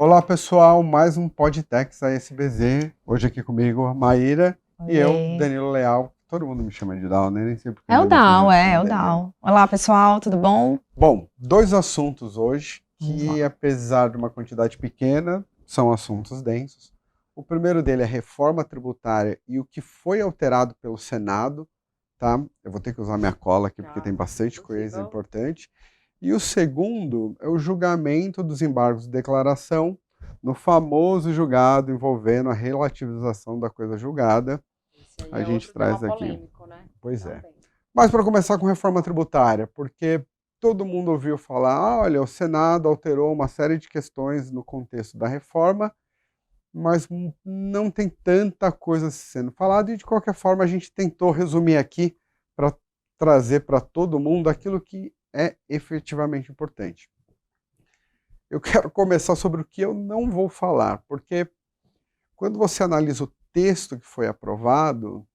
Olá pessoal, mais um Podtex ASBZ. Hoje aqui comigo a Maíra e eu, Oiê. Danilo Leal. Todo mundo me chama de Dal, né? Nem sei porque É o mais muita Dal, gente é chama o Danilo. Dal. Olá, pessoal, tudo bom? Bom, dois assuntos hoje Vamos que, lá. apesar de uma quantidade pequena, são assuntos densos. O primeiro dele é a reforma tributária e o que foi alterado pelo Senado, tá? Eu vou ter que usar minha cola aqui porque tem bastante coisa importante. E o segundo é o julgamento dos embargos de declaração no famoso julgado envolvendo a relativização da coisa julgada. Esse aí A é gente outro tema traz aqui. polêmico, né? Pois é. Também. Mas para começar com reforma tributária, porque todo mundo ouviu falar, olha, o Senado alterou uma série de questões no contexto da reforma, mas não tem tanta coisa sendo falada, e de qualquer forma a gente tentou resumir aqui para trazer para todo mundo aquilo que é efetivamente importante. Eu quero começar sobre o que eu não vou falar, porque quando você analisa o texto que foi aprovado,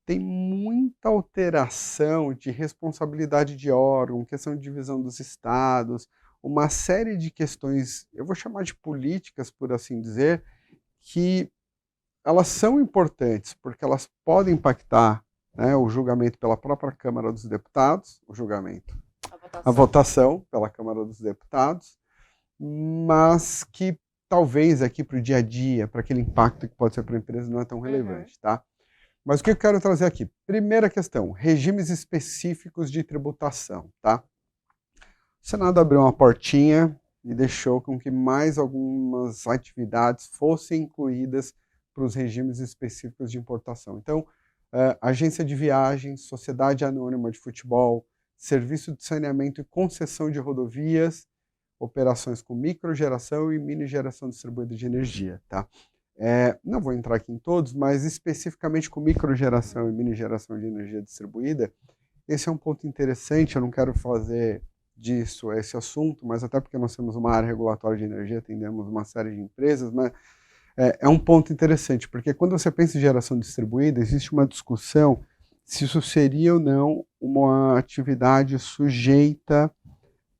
tem muita alteração de responsabilidade de órgão, questão de divisão dos estados, uma série de questões, eu vou chamar de políticas, por assim dizer, que elas são importantes, porque elas podem impactar, né, o julgamento pela própria Câmara dos Deputados, o julgamento, a votação pela Câmara dos Deputados, mas que talvez aqui para o dia a dia, para aquele impacto que pode ser para a empresa, não é tão relevante, tá? Mas o que eu quero trazer aqui? Primeira questão, regimes específicos de tributação, tá? O Senado abriu uma portinha e deixou com que mais algumas atividades fossem incluídas para os regimes específicos de importação. Então, agência de viagens, sociedade anônima de futebol, serviço de saneamento e concessão de rodovias, operações com microgeração e mini geração distribuída de energia, tá? Não vou entrar aqui em todos, mas especificamente com microgeração e mini geração de energia distribuída, esse é um ponto interessante, eu não quero fazer disso esse assunto, mas até porque nós temos uma área regulatória de energia, atendemos uma série de empresas, mas é um ponto interessante, porque quando você pensa em geração distribuída, existe uma discussão se isso seria ou não uma atividade sujeita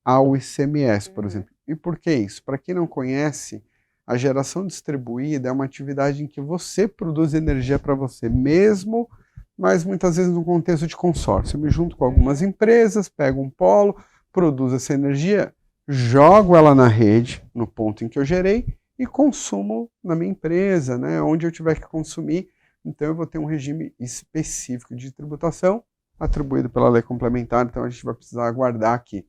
ao ICMS, por exemplo. E por que isso? Para quem não conhece, a geração distribuída é uma atividade em que você produz energia para você mesmo, mas muitas vezes no contexto de consórcio. Eu me junto com algumas empresas, pego um polo, produzo essa energia, jogo ela na rede, no ponto em que eu gerei, e consumo na minha empresa, né, onde eu tiver que consumir. Então eu vou ter um regime específico de tributação, atribuído pela lei complementar, então a gente vai precisar aguardar aqui.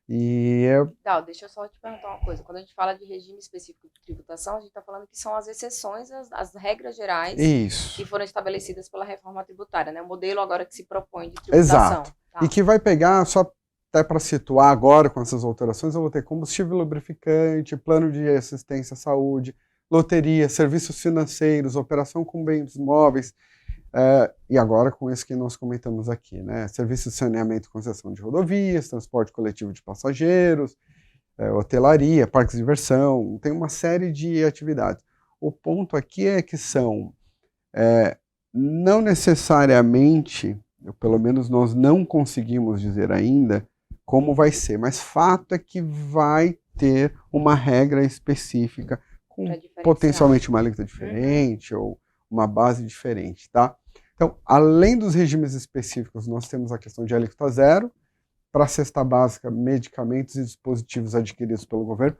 Deixa eu só te perguntar uma coisa. Quando a gente fala de regime específico de tributação, a gente está falando que são as exceções, as regras gerais que foram estabelecidas pela reforma tributária, né? O modelo agora que se propõe de tributação. Exato. Tá. E que vai pegar, só até para situar agora com essas alterações, eu vou ter combustível lubrificante, plano de assistência à saúde, loteria, serviços financeiros, operação com bens móveis, e agora com esse que nós comentamos aqui, né? Serviço de saneamento e concessão de rodovias, transporte coletivo de passageiros, hotelaria, parques de diversão, tem uma série de atividades. O ponto aqui é que são, não necessariamente, pelo menos nós não conseguimos dizer ainda como vai ser, mas fato é que vai ter uma regra específica com potencialmente uma alíquota diferente ou uma base diferente, tá? Então, além dos regimes específicos, nós temos a questão de alíquota zero, para a cesta básica, medicamentos e dispositivos adquiridos pelo governo.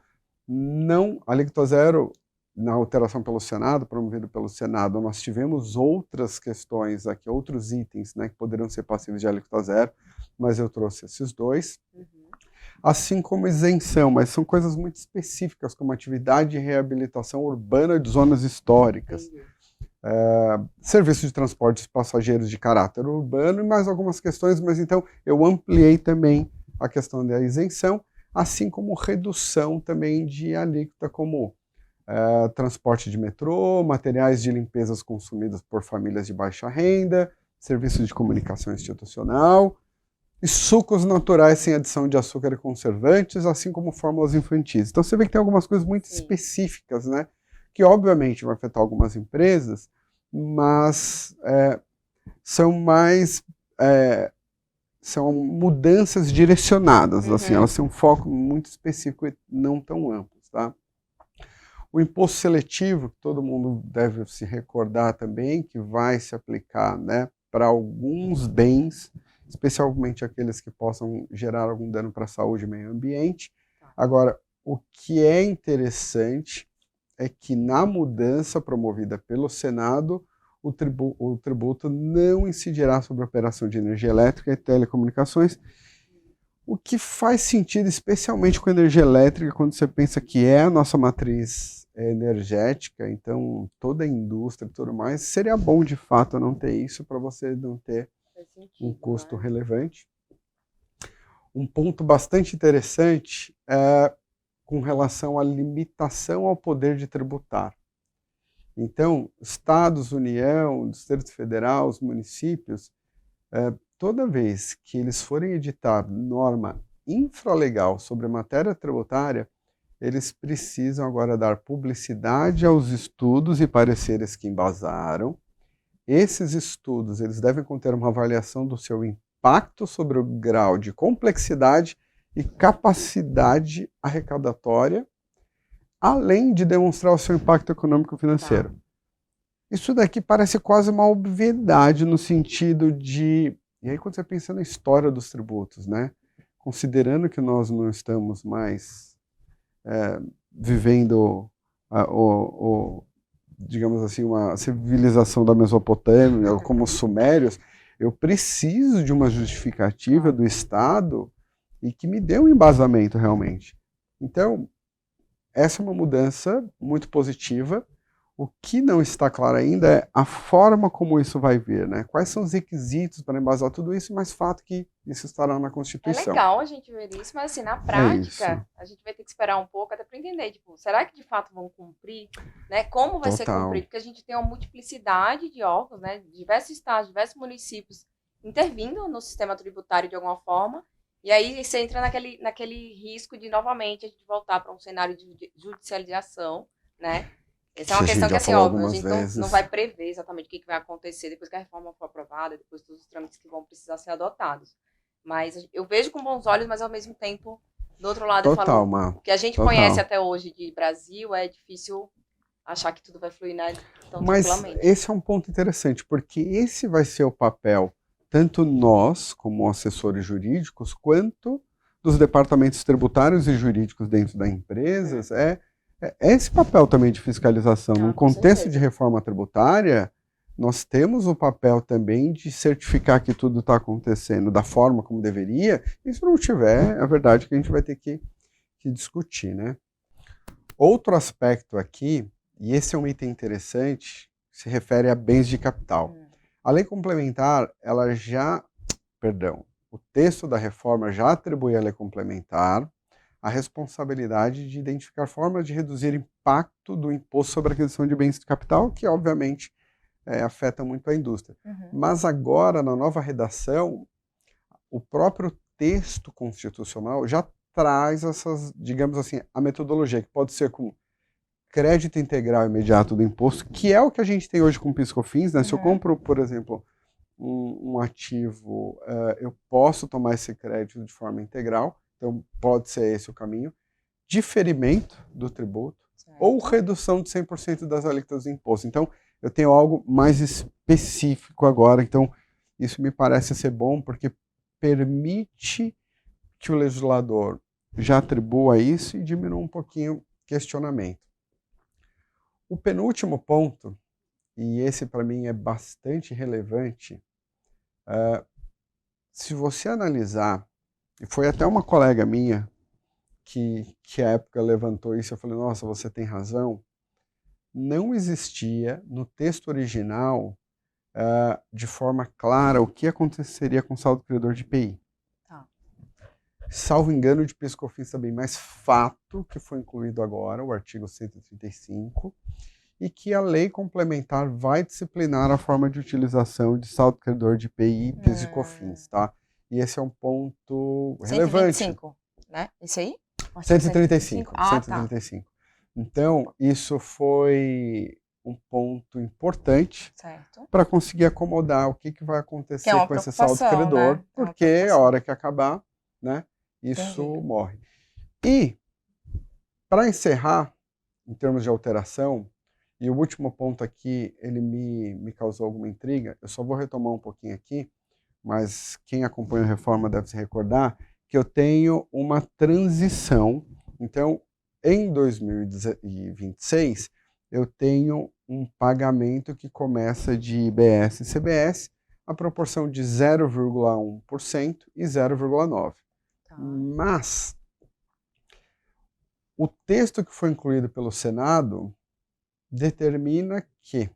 Não, alíquota zero, na alteração pelo Senado, promovido pelo Senado, nós tivemos outras questões aqui, outros itens, né, que poderiam ser passíveis de alíquota zero, mas eu trouxe esses dois. Assim como isenção, mas são coisas muito específicas, como atividade de reabilitação urbana de zonas históricas. Serviço de transporte de passageiros de caráter urbano e mais algumas questões, mas então eu ampliei também a questão da isenção, assim como redução também de alíquota, como transporte de metrô, materiais de limpezas consumidos por famílias de baixa renda, serviços de comunicação institucional, e sucos naturais sem adição de açúcar e conservantes, assim como fórmulas infantis. Então você vê que tem algumas coisas muito específicas, né? Que obviamente vai afetar algumas empresas, mas são mais são mudanças direcionadas, assim, elas têm um foco muito específico e não tão amplo, tá? O imposto seletivo, que todo mundo deve se recordar também, que vai se aplicar, né, para alguns bens, especialmente aqueles que possam gerar algum dano para a saúde e meio ambiente. Agora, o que é interessante é que na mudança promovida pelo Senado, o tributo não incidirá sobre a operação de energia elétrica e telecomunicações, o que faz sentido especialmente com a energia elétrica, quando você pensa que é a nossa matriz energética, então toda a indústria e tudo mais, seria bom de fato não ter isso, para você não ter um custo relevante. Um ponto bastante interessante é com relação à limitação ao poder de tributar. Então, estados, União, Distrito Federal, os municípios, toda vez que eles forem editar norma infralegal sobre matéria tributária, eles precisam agora dar publicidade aos estudos e pareceres que embasaram. Esses estudos eles devem conter uma avaliação do seu impacto sobre o grau de complexidade e capacidade arrecadatória, além de demonstrar o seu impacto econômico e financeiro. Isso daqui parece quase uma obviedade no sentido de... E aí quando você pensa na história dos tributos, né? Considerando que nós não estamos mais vivendo, digamos assim, uma civilização da Mesopotâmia, como os sumérios, eu preciso de uma justificativa do Estado e que me dê um embasamento realmente. Então, essa é uma mudança muito positiva. O que não está claro ainda é a forma como isso vai vir, né? Quais são os requisitos para embasar tudo isso, mas fato que isso estará na Constituição. É legal a gente ver isso, mas assim, na prática, a gente vai ter que esperar um pouco até para entender, tipo, será que de fato vão cumprir? Né? Como vai ser cumprido? Porque a gente tem uma multiplicidade de órgãos, né? Diversos estados, diversos municípios intervindo no sistema tributário de alguma forma, e aí você entra naquele risco de, novamente, a gente voltar para um cenário de judicialização, né? Essa é uma questão que, assim, óbvio, a gente não vai prever exatamente o que vai acontecer depois que a reforma for aprovada, depois de todos os trâmites que vão precisar ser adotados. Mas eu vejo com bons olhos, mas ao mesmo tempo, do outro lado, eu falo, o que a gente conhece até hoje de Brasil, é difícil achar que tudo vai fluir, né, tão tranquilamente. Mas esse é um ponto interessante, porque esse vai ser o papel, tanto nós, como assessores jurídicos, quanto dos departamentos tributários e jurídicos dentro das empresas, esse papel também de fiscalização. No contexto de reforma tributária, nós temos o papel também de certificar que tudo está acontecendo da forma como deveria, e se não tiver, é verdade que a gente vai ter que discutir, né? Outro aspecto aqui, e esse é um item interessante, se refere a bens de capital. A lei complementar, o texto da reforma já atribui à lei complementar a responsabilidade de identificar formas de reduzir o impacto do imposto sobre a aquisição de bens de capital, que obviamente afeta muito a indústria. Mas agora, na nova redação, o próprio texto constitucional já traz essas, digamos assim, a metodologia, que pode ser com crédito integral imediato do imposto, que é o que a gente tem hoje com o PIS/COFINS, né? Se eu compro, por exemplo, um ativo, eu posso tomar esse crédito de forma integral. Então, pode ser esse o caminho. Diferimento do tributo ou redução de 100% das alíquotas do imposto. Então, eu tenho algo mais específico agora. Então, isso me parece ser bom porque permite que o legislador já atribua isso e diminua um pouquinho o questionamento. O penúltimo ponto, e esse para mim é bastante relevante, se você analisar, e foi até uma colega minha que à época levantou isso, eu falei, nossa, você tem razão. Não existia no texto original, de forma clara, o que aconteceria com o saldo credor de IPI. Salvo engano de PIS/COFINS também, mas fato que foi incluído agora, o artigo 135, e que a lei complementar vai disciplinar a forma de utilização de saldo credor de IPI, PIS e COFINS, tá? E esse é um ponto relevante. 125, né? Esse aí? 135. Ah, 135. Tá. Então, isso foi um ponto importante para conseguir acomodar o que vai acontecer com esse saldo credor, né? Porque a hora que acabar, né, isso morre. E, para encerrar, em termos de alteração, e o último ponto aqui, ele me causou alguma intriga, eu só vou retomar um pouquinho aqui, mas quem acompanha a reforma deve se recordar que eu tenho uma transição. Então, em 2026, eu tenho um pagamento que começa de IBS e CBS, a proporção de 0,1% e 0,9%. Tá. Mas o texto que foi incluído pelo Senado determina que,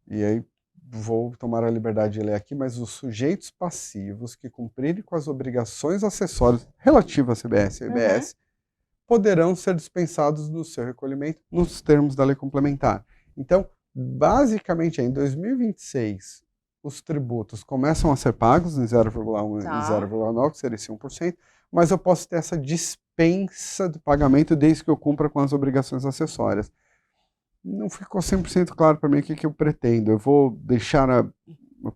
e aí vou tomar a liberdade de ler aqui, mas os sujeitos passivos que cumprirem com as obrigações acessórias relativas a CBS e IBS poderão ser dispensados no seu recolhimento nos termos da lei complementar. Então, basicamente, em 2026, os tributos começam a ser pagos em 0,1 e 0,9, que seria esse 1%, mas eu posso ter essa dispensa de pagamento desde que eu cumpra com as obrigações acessórias. Não ficou 100% claro para mim o que eu pretendo. Eu vou deixar a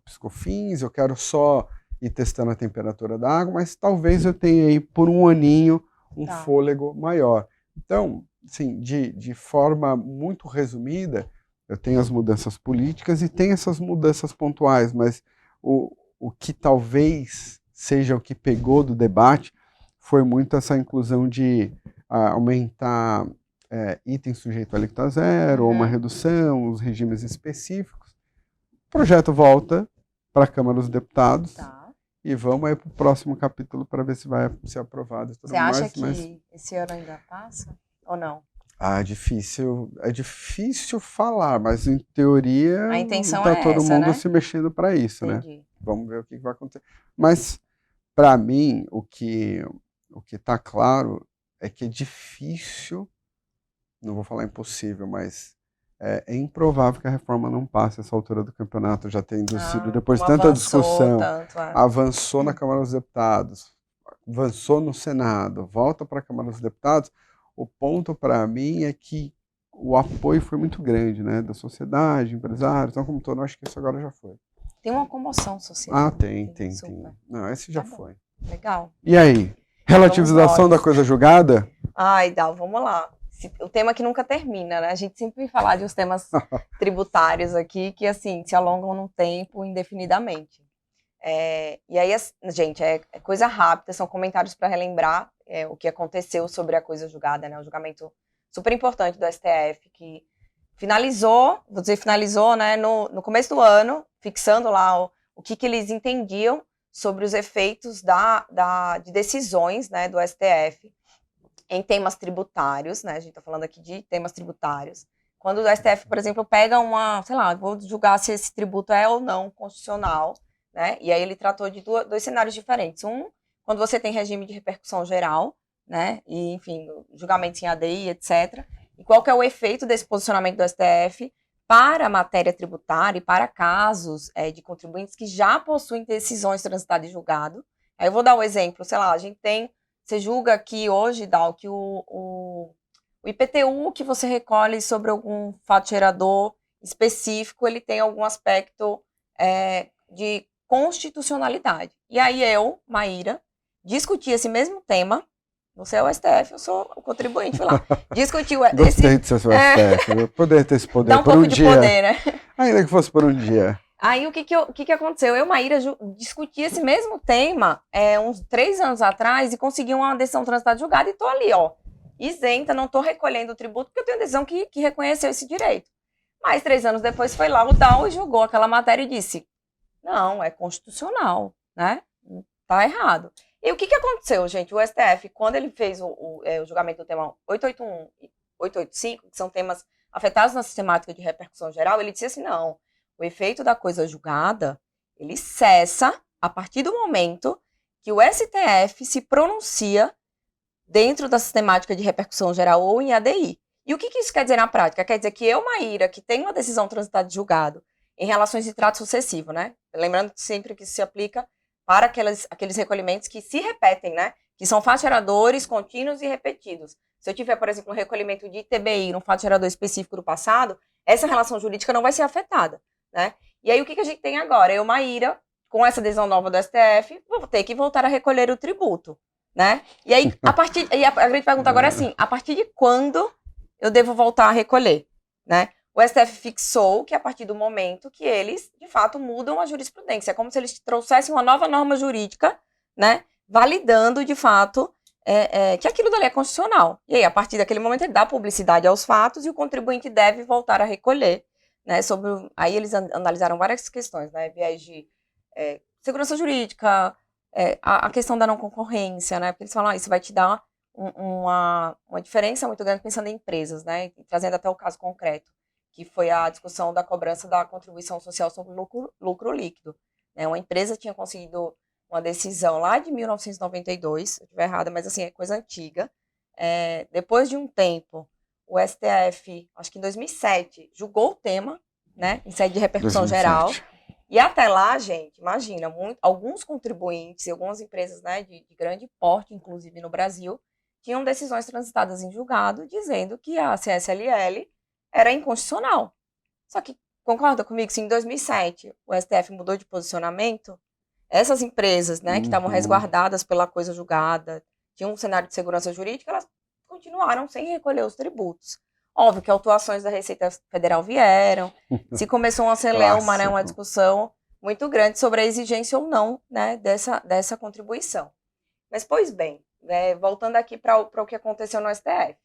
piscofins, eu quero só ir testando a temperatura da água, mas talvez eu tenha aí por um aninho um fôlego maior. Então, assim, de forma muito resumida, eu tenho as mudanças políticas e tem essas mudanças pontuais, mas o que talvez seja o que pegou do debate foi muito essa inclusão de aumentar itens sujeitos a alíquota zero, ou uma redução, os regimes específicos. O projeto volta para a Câmara dos Deputados. E vamos aí para o próximo capítulo para ver se vai ser aprovado. Você acha que esse ano ainda passa ou não? É difícil falar, mas em teoria a intenção tá todo mundo né? se mexendo para isso, Entendi. né? Vamos ver o que vai acontecer. Mas, para mim, o que está claro é que é difícil, não vou falar impossível, mas é improvável que a reforma não passe essa altura do campeonato, já tendo sido, depois de tanta discussão, avançou na Câmara dos Deputados, avançou no Senado, volta para a Câmara dos Deputados. O ponto para mim é que o apoio foi muito grande, né, da sociedade, empresários, então como todo, eu acho que isso agora já foi. Tem uma comoção social. Tem. Não, esse já foi. Legal. E aí, relativização da coisa julgada? Ai, Dal, vamos lá. O tema que nunca termina, né? A gente sempre vai falar de uns temas tributários aqui que, assim, se alongam no tempo indefinidamente. E aí, gente, é coisa rápida, são comentários para relembrar o que aconteceu sobre a coisa julgada, né? Um julgamento super importante do STF, que finalizou, né, no começo do ano, fixando lá o que eles entendiam sobre os efeitos de decisões, né, do STF em temas tributários, né? A gente está falando aqui de temas tributários. Quando o STF, por exemplo, pega vou julgar se esse tributo é ou não constitucional, né? E aí ele tratou de dois cenários diferentes. Quando você tem regime de repercussão geral, né? E, enfim, julgamentos em ADI, etc. E qual que é o efeito desse posicionamento do STF para a matéria tributária e para casos de contribuintes que já possuem decisões transitadas em julgado. Aí eu vou dar um exemplo, a gente tem. Você julga aqui hoje, Dal, que o IPTU que você recolhe sobre algum fato gerador específico, ele tem algum aspecto de constitucionalidade. E aí eu, Maíra, discuti esse mesmo tema, você é o STF, eu sou o contribuinte, fui lá, discuti Gostei de ser o STF, eu poderia ter esse poder por um dia. Dá um pouco de poder, né? Ainda que fosse por um dia. Aí o que aconteceu? Eu e Maíra discuti esse mesmo tema uns 3 anos atrás e consegui uma decisão transitada julgada e tô ali, isenta, não tô recolhendo o tributo porque eu tenho uma decisão que reconheceu esse direito. Mas 3 anos depois foi lá o DAO e julgou aquela matéria e disse, não, é constitucional, né? Tá errado. E o que aconteceu, gente? O STF, quando ele fez o julgamento do tema 881 e 885, que são temas afetados na sistemática de repercussão geral, ele disse assim, não, o efeito da coisa julgada, ele cessa a partir do momento que o STF se pronuncia dentro da sistemática de repercussão geral ou em ADI. E o que isso quer dizer na prática? Quer dizer que eu, Maíra, que tenho uma decisão transitada de julgado em relações de trato sucessivo, né? Lembrando sempre que isso se aplica para aqueles recolhimentos que se repetem, né? Que são fatos geradores contínuos e repetidos. Se eu tiver, por exemplo, um recolhimento de ITBI num fato gerador específico do passado, essa relação jurídica não vai ser afetada, né? E aí o que a gente tem agora? Eu, Maíra, com essa decisão nova do STF, vou ter que voltar a recolher o tributo, né? E aí, a grande pergunta agora é assim, a partir de quando eu devo voltar a recolher, né? O STF fixou que a partir do momento que eles, de fato, mudam a jurisprudência. É como se eles trouxessem uma nova norma jurídica, né? Validando, de fato, que aquilo dali é constitucional. E aí, a partir daquele momento, ele dá publicidade aos fatos e o contribuinte deve voltar a recolher, né? Aí eles analisaram várias questões, né? Viés de segurança jurídica, a questão da não concorrência, né? Porque eles falam, isso vai te dar uma diferença muito grande pensando em empresas, né? E trazendo até o caso concreto, que foi a discussão da cobrança da contribuição social sobre lucro líquido. Né? Uma empresa tinha conseguido uma decisão lá de 1992, se eu estiver errada, mas assim, é coisa antiga. Depois de um tempo, o STF, acho que em 2007, julgou o tema, né, em sede de repercussão 2007. Geral. E até lá, gente, imagina, alguns contribuintes e algumas empresas, né, de grande porte, inclusive no Brasil, tinham decisões transitadas em julgado dizendo que a CSLL era inconstitucional. Só que, concorda comigo, se em 2007 o STF mudou de posicionamento, essas empresas, né, que estavam resguardadas pela coisa julgada, tinham um cenário de segurança jurídica, elas continuaram sem recolher os tributos. Óbvio que autuações da Receita Federal vieram, se começou uma celeuma, né, uma discussão muito grande sobre a exigência ou não, né, dessa contribuição. Mas, pois bem, voltando aqui para o que aconteceu no STF.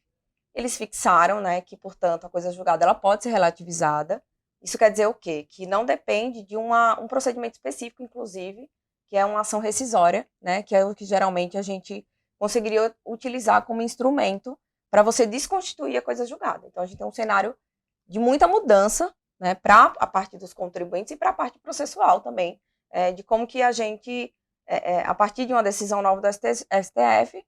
Eles fixaram, né, que, portanto, a coisa julgada ela pode ser relativizada. Isso quer dizer o quê? Que não depende de um procedimento específico, inclusive, que é uma ação rescisória, né, que é o que geralmente a gente conseguiria utilizar como instrumento para você desconstituir a coisa julgada. Então, a gente tem um cenário de muita mudança, né, para a parte dos contribuintes e para a parte processual também, de como que a gente, a partir de uma decisão nova do STF,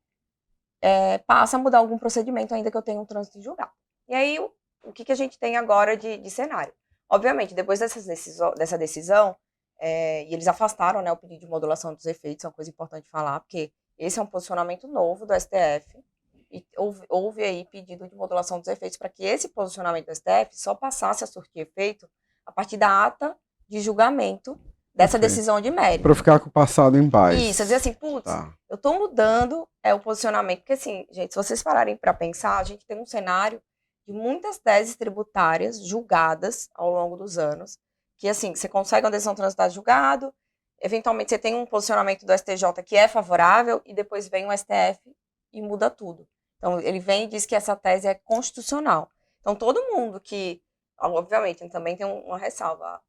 passa a mudar algum procedimento ainda que eu tenha um trânsito em julgado. E aí, o que a gente tem agora de cenário? Obviamente, depois dessa decisão, e eles afastaram, né, o pedido de modulação dos efeitos, é uma coisa importante falar, porque esse é um posicionamento novo do STF, e houve aí pedido de modulação dos efeitos para que esse posicionamento do STF só passasse a surtir efeito a partir da ata de julgamento dessa decisão de mérito. Para ficar com o passado em paz. Isso, dizer assim, putz, eu estou mudando o posicionamento, porque assim, gente, se vocês pararem para pensar, a gente tem um cenário de muitas teses tributárias julgadas ao longo dos anos, que assim, você consegue uma decisão transitada de julgado, eventualmente você tem um posicionamento do STJ que é favorável, e depois vem o STF e muda tudo. Então, ele vem e diz que essa tese é constitucional. Então, todo mundo que, obviamente, também tem uma ressalva,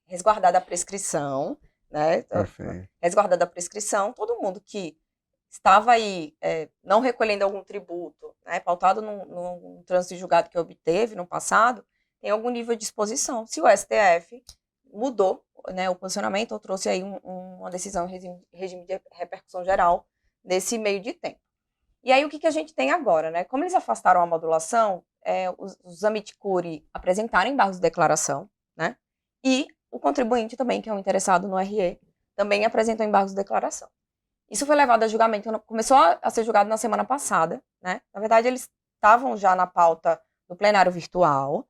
resguardada a prescrição, né? Perfeito. Resguardada a prescrição, todo mundo que estava aí não recolhendo algum tributo, né, pautado num trânsito de julgado que obteve no passado, tem algum nível de exposição. Se o STF mudou, né, o posicionamento ou trouxe aí uma decisão em regime de repercussão geral nesse meio de tempo. E aí o que a gente tem agora, né? Como eles afastaram a modulação, os amici curiae apresentaram embargos de declaração, né? E o contribuinte também, que é um interessado no RE, também apresentou embargos de declaração. Isso foi levado a julgamento, começou a ser julgado na semana passada, né? Na verdade, eles estavam já na pauta do plenário virtual,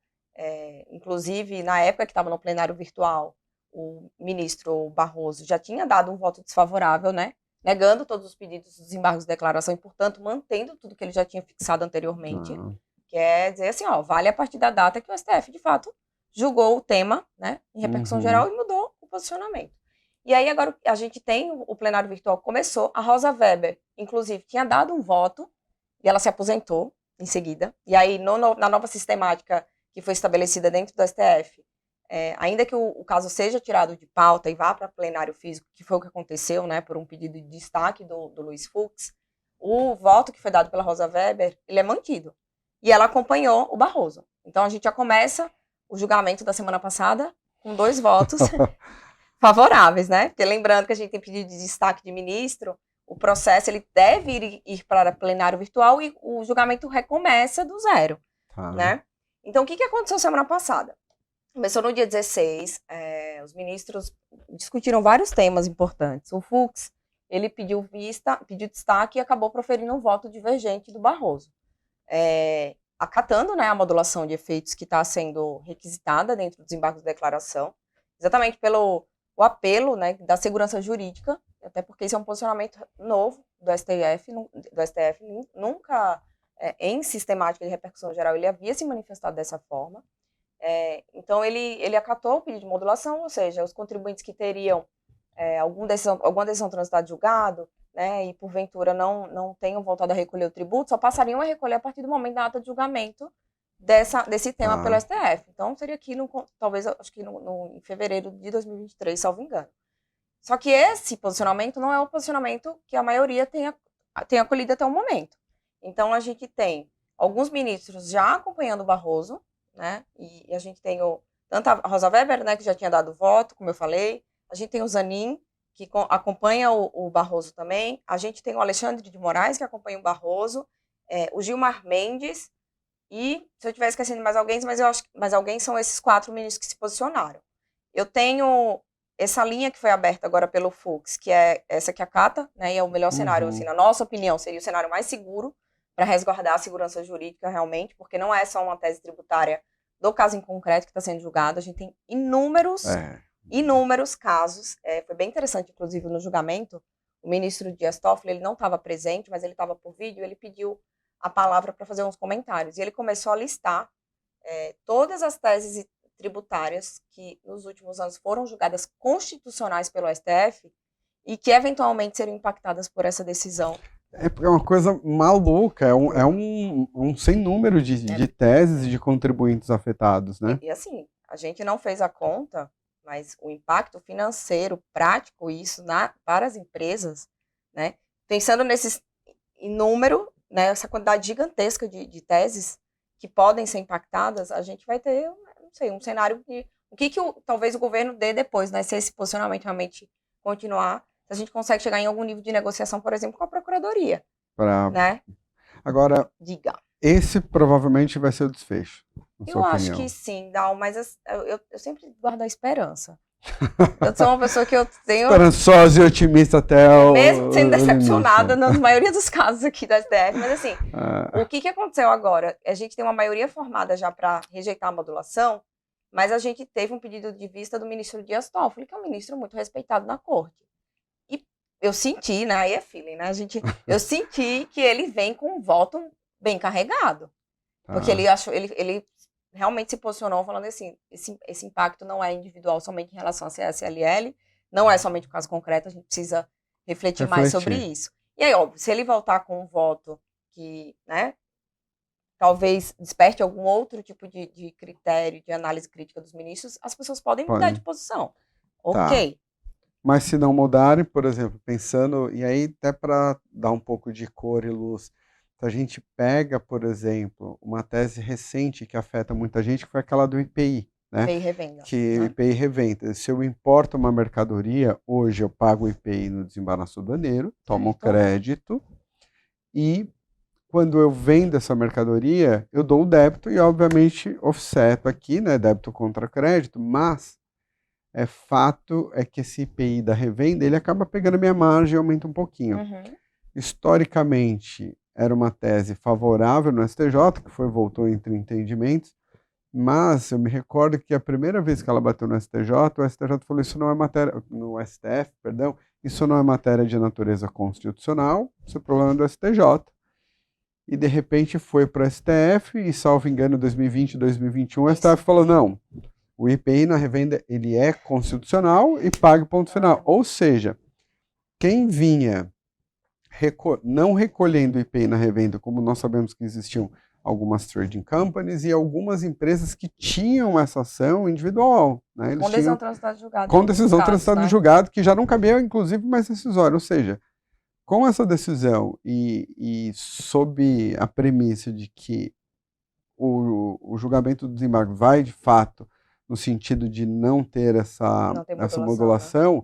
inclusive, na época que estava no plenário virtual, o ministro Barroso já tinha dado um voto desfavorável, né? Negando todos os pedidos dos embargos de declaração e, portanto, mantendo tudo que ele já tinha fixado anteriormente. Quer dizer assim, vale a partir da data que o STF, de fato, julgou o tema, né, em repercussão geral e mudou o posicionamento. E aí agora a gente tem o plenário virtual, começou, a Rosa Weber, inclusive, tinha dado um voto e ela se aposentou em seguida. E aí, na nova sistemática que foi estabelecida dentro do STF, ainda que o caso seja tirado de pauta e vá para plenário físico, que foi o que aconteceu, né, por um pedido de destaque do Luiz Fux, o voto que foi dado pela Rosa Weber, ele é mantido. E ela acompanhou o Barroso. Então, a gente já começa o julgamento da semana passada com 2 votos favoráveis, né? Porque lembrando que a gente tem pedido de destaque de ministro, o processo ele deve ir para plenário virtual e o julgamento recomeça do zero, né? Então, o que aconteceu semana passada? Começou no dia 16, os ministros discutiram vários temas importantes. O Fux, ele pediu destaque e acabou proferindo um voto divergente do Barroso. Acatando, né, a modulação de efeitos que está sendo requisitada dentro dos embargos de declaração, exatamente pelo apelo, né, da segurança jurídica, até porque esse é um posicionamento novo do STF nunca em sistemática de repercussão geral, ele havia se manifestado dessa forma. Então, ele acatou o pedido de modulação, ou seja, os contribuintes que teriam alguma decisão transitada de julgado, né, e porventura não tenham voltado a recolher o tributo, só passariam a recolher a partir do momento da ata de julgamento desse tema pelo STF. Então, seria aqui, talvez, acho que em fevereiro de 2023, salvo engano. Só que esse posicionamento não é o posicionamento que a maioria tenha acolhido até o momento. Então, a gente tem alguns ministros já acompanhando o Barroso, né? E a gente tem tanto a Rosa Weber, né, que já tinha dado voto, como eu falei, a gente tem o Zanin, que acompanha o Barroso também, a gente tem o Alexandre de Moraes, que acompanha o Barroso, o Gilmar Mendes, e, se eu estiver esquecendo mais alguém, mas eu acho que mais alguém são esses 4 ministros que se posicionaram. Eu tenho essa linha que foi aberta agora pelo Fux, que é essa que acata, né, e é o melhor cenário, assim, na nossa opinião, seria o cenário mais seguro para resguardar a segurança jurídica realmente, porque não é só uma tese tributária do caso em concreto que está sendo julgado, a gente tem inúmeros casos, foi bem interessante, inclusive, no julgamento, o ministro Dias Toffoli, ele não estava presente, mas ele estava por vídeo, ele pediu a palavra para fazer uns comentários, e ele começou a listar todas as teses tributárias que nos últimos anos foram julgadas constitucionais pelo STF e que eventualmente seriam impactadas por essa decisão. É uma coisa maluca, é um sem número de teses e de contribuintes afetados, né? E assim, a gente não fez a conta, mas o impacto financeiro, prático, isso para as empresas, né? Pensando nesses número, né, essa quantidade gigantesca de teses que podem ser impactadas, a gente vai ter, não sei, um cenário de o que talvez o governo dê depois, né? Se esse posicionamento realmente continuar, se a gente consegue chegar em algum nível de negociação, por exemplo, com a Procuradoria. Né? Agora, diga. Esse provavelmente vai ser o desfecho. Eu acho que sim, Dal, mas eu sempre guardo a esperança. Eu sou uma pessoa que eu tenho... Esperançosa e otimista até o... Mesmo sendo decepcionada na maioria dos casos aqui da STF, mas assim, o que aconteceu agora? A gente tem uma maioria formada já para rejeitar a modulação, mas a gente teve um pedido de vista do ministro Dias Toffoli, que é um ministro muito respeitado na corte. E eu senti, né, aí é feeling, né, eu senti que ele vem com um voto bem carregado. Porque ele realmente se posicionou falando assim, esse impacto não é individual somente em relação à CSLL, não é somente o caso concreto, a gente precisa refletir mais sobre isso. E aí, óbvio, se ele voltar com um voto que, né, talvez desperte algum outro tipo de critério, de análise crítica dos ministros, as pessoas podem mudar de posição. Ok. Tá. Mas se não mudarem, por exemplo, pensando, e aí até para dar um pouco de cor e luz, se a gente pega, por exemplo, uma tese recente que afeta muita gente, que foi aquela do IPI, né? IPI revenda. Que IPI revenda. Se eu importo uma mercadoria, hoje eu pago o IPI no desembaraço aduaneiro, tomo crédito, e quando eu vendo essa mercadoria, eu dou o débito e, obviamente, offseto aqui, né? Débito contra crédito, mas fato é que esse IPI da revenda, ele acaba pegando a minha margem e aumenta um pouquinho. Historicamente, era uma tese favorável no STJ, que voltou entre entendimentos, mas eu me recordo que a primeira vez que ela bateu no STJ, o STJ falou, isso não é matéria, no STF, perdão, isso não é matéria de natureza constitucional, isso é problema do STJ. E de repente foi para o STF, e salvo engano, 2020, 2021, o STF falou, não, o IPI na revenda, ele é constitucional e paga ponto final. Ou seja, quem vinha não recolhendo IPI na revenda, como nós sabemos que existiam algumas trading companies e algumas empresas que tinham essa ação individual. Né? Com decisão transitada de julgado. Com decisão transitada de julgado, que já não cabia, inclusive, mais decisório. Ou seja, com essa decisão e sob a premissa de que o julgamento do desembargo vai, de fato, no sentido de não ter essa modulação, né?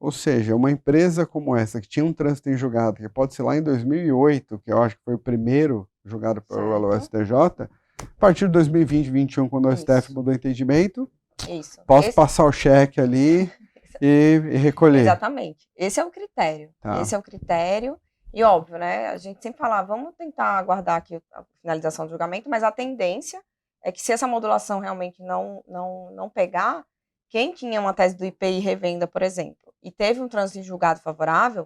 Ou seja, uma empresa como essa, que tinha um trânsito em julgado, que pode ser lá em 2008, que eu acho que foi o primeiro julgado pelo STJ, a partir de 2020, 2021, quando o STF mudou o entendimento, posso passar o cheque ali e recolher. Exatamente. Esse é o critério. Esse é o critério. E óbvio, né? A gente sempre fala, vamos tentar aguardar aqui a finalização do julgamento, mas a tendência é que se essa modulação realmente não pegar, quem tinha uma tese do IPI revenda, por exemplo, e teve um trânsito em julgado favorável,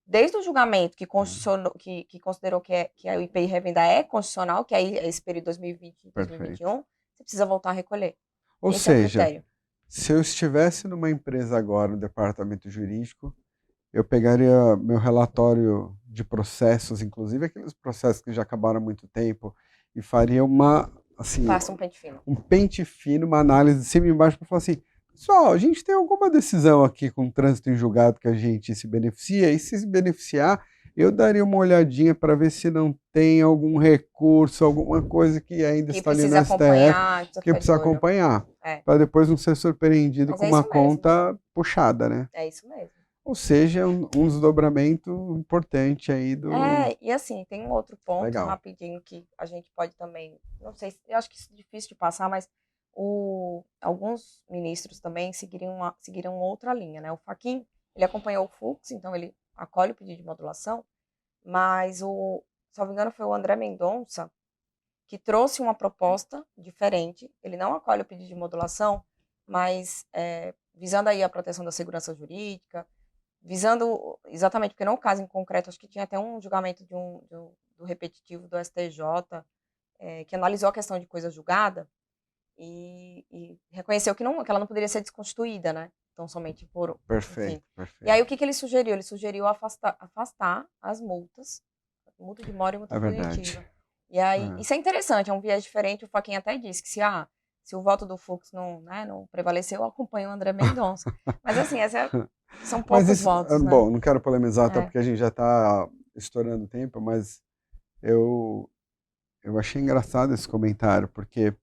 desde o julgamento que considerou que a IPI revenda é constitucional, que é esse período 2020 e 2021, você precisa voltar a recolher. Ou seja, se eu estivesse numa empresa agora, no departamento jurídico, eu pegaria meu relatório de processos, inclusive aqueles processos que já acabaram há muito tempo, e faria Passa um pente fino. Um pente fino, uma análise de cima e embaixo para falar assim, pessoal, a gente tem alguma decisão aqui com trânsito em julgado que a gente se beneficia, e se beneficiar, eu daria uma olhadinha para ver se não tem algum recurso, alguma coisa que ainda está ali na STF, que precisa acompanhar, para depois não ser surpreendido com uma conta puxada, né? É isso mesmo. Ou seja, um desdobramento importante aí do... E assim, tem um outro ponto rapidinho que a gente pode também, não sei, eu acho que isso é difícil de passar, mas alguns ministros também seguiram outra linha, né? O Fachin, ele acompanhou o Fux, então ele acolhe o pedido de modulação, mas se não me engano foi o André Mendonça que trouxe uma proposta diferente, ele não acolhe o pedido de modulação, mas visando aí a proteção da segurança jurídica, visando exatamente, porque no caso em concreto, acho que tinha até um julgamento do repetitivo do STJ, que analisou a questão de coisa julgada e reconheceu que ela não poderia ser desconstituída, né? Então, somente por... Perfeito. E aí, o que ele sugeriu? Ele sugeriu afastar as multas, multa de mora e multa punitiva. E aí, isso é interessante, é um viés diferente. O Fachin até disse que se o voto do Fux não prevaleceu, eu acompanho o André Mendonça. Mas assim, são poucos votos, né? Bom, não quero polemizar, até porque a gente já está estourando o tempo, mas eu achei engraçado esse comentário, porque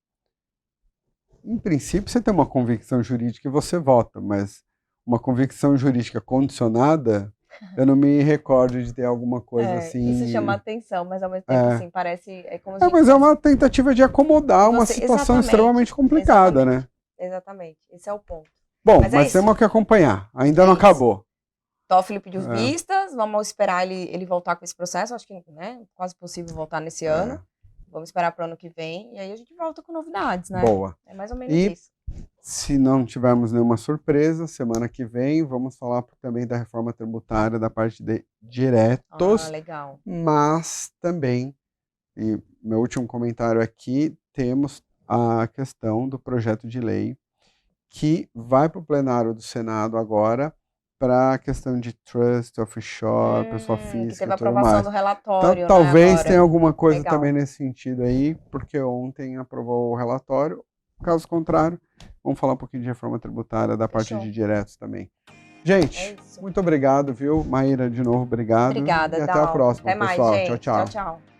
em princípio você tem uma convicção jurídica e você vota, mas uma convicção jurídica condicionada, eu não me recordo de ter alguma coisa assim... Isso chama atenção, mas ao mesmo tempo assim, parece... mas é uma tentativa de acomodar uma situação extremamente complicada, né? Exatamente, esse é o ponto. Bom, mas temos que acompanhar, ainda não acabou. Toffoli pediu vistas, vamos esperar ele voltar com esse processo, acho que quase possível voltar nesse ano. Vamos esperar para o ano que vem, e aí a gente volta com novidades, né? Boa. É mais ou menos isso. Se não tivermos nenhuma surpresa, semana que vem vamos falar também da reforma tributária da parte de diretos. Legal. Mas também, e meu último comentário aqui, temos a questão do projeto de lei que vai para o plenário do Senado agora para a questão de trust, offshore, pessoa física que teve a e tudo aprovação mais. do relatório, então, talvez tenha alguma coisa Legal. também nesse sentido aí, porque ontem aprovou o relatório. Caso contrário, vamos falar um pouquinho de reforma tributária da parte de diretos também. Gente, muito obrigado, viu? Maíra, de novo, obrigado. Obrigada, e até a próxima, até pessoal. Mais, gente. Tchau, tchau. Tchau, tchau.